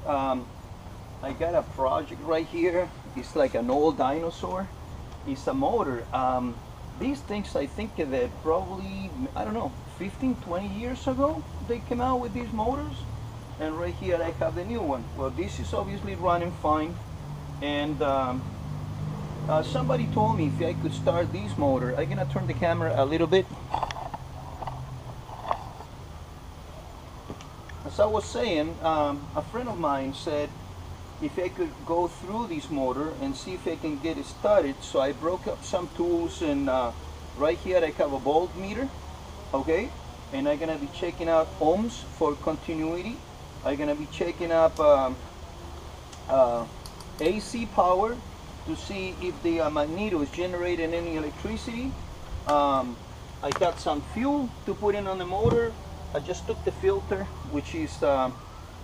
I got a project right here. It's like an old dinosaur. It's a motor. These things, I think that probably, I don't know, 15, 20 years ago, they came out with these motors. And right here I have the new one. Well, this is obviously running fine. And somebody told me if I could start this motor. I'm gonna turn the camera a little bit. As I was saying, a friend of mine said if I could go through this motor and see if I can get it started. So I broke up some tools, and right here I have a voltmeter, okay? And I'm gonna be checking out ohms for continuity. I'm gonna be checking up AC power to see if the magneto is generating any electricity. I got some fuel to put in on the motor. I just took the filter, which is I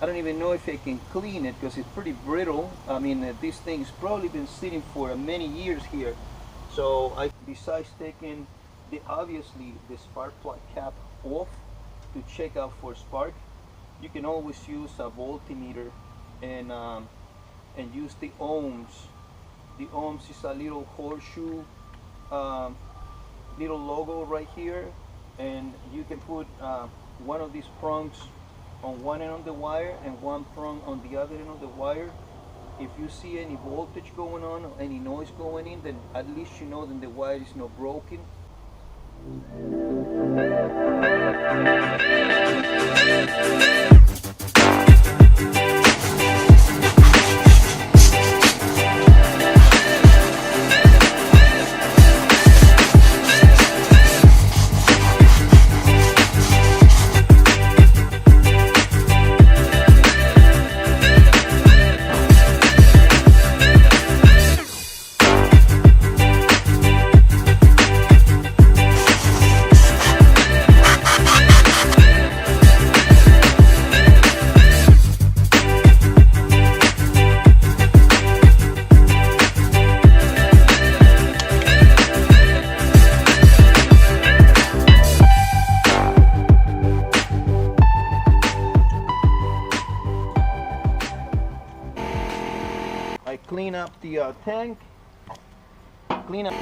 don't even know if I can clean it because it's pretty brittle. I mean, this thing's probably been sitting for many years here. So besides taking obviously the spark plug cap off to check out for spark, you can always use a voltmeter and use the ohms. The ohms is a little horseshoe, little logo right here, and you can put one of these prongs on one end of the wire and one prong on the other end of the wire. If you see any voltage going on or any noise going in, then at least you know that the wire is not broken. I clean up the tank, clean up.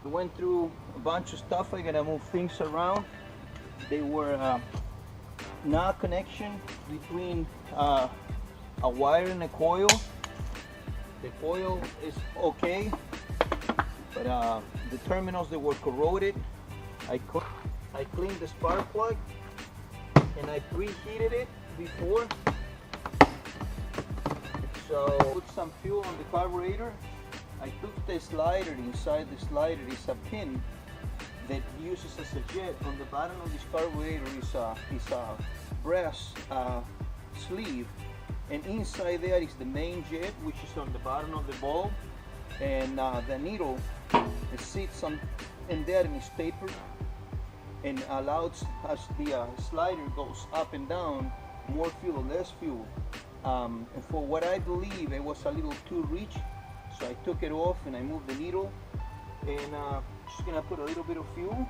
We went through a bunch of stuff. I gotta move things around. They were not connection between a wire and a coil. The coil is okay, but the terminals, they were corroded. I cleaned the spark plug and I preheated it before. So put some fuel on the carburetor. I took the slider. Inside the slider is a pin that uses as a jet. On the bottom of this carburetor is a brass sleeve. And inside there is the main jet, which is on the bottom of the bulb, and the needle, it sits in there and is tapered and allows, as the slider goes up and down, more fuel or less fuel. And for what I believe, it was a little too rich, so I took it off and I moved the needle, and just gonna put a little bit of fuel.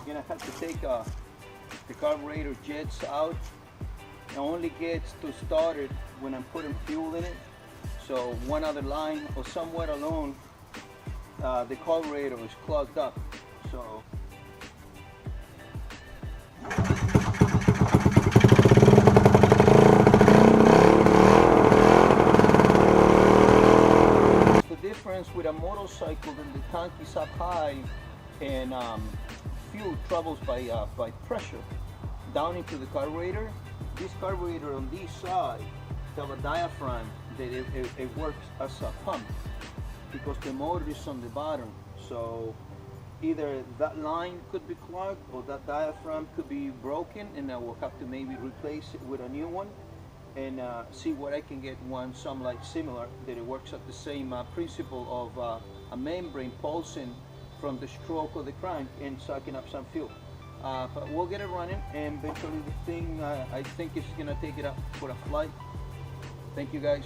You're gonna have to take the carburetor jets out. It only gets to start it when I'm putting fuel in it. So one other line or somewhere along, the carburetor is clogged up. So the difference with a motorcycle, then the tank is up high and fuel travels by pressure down into the carburetor. This carburetor on this side have a diaphragm that it works as a pump because the motor is on the bottom. So either that line could be clogged or that diaphragm could be broken, and I will have to maybe replace it with a new one, and see what I can get one some like similar that it works at the same principle of a membrane pulsing from the stroke of the crank and sucking up some fuel. But we'll get it running, and eventually the thing I think is gonna take it up for a flight. Thank you guys.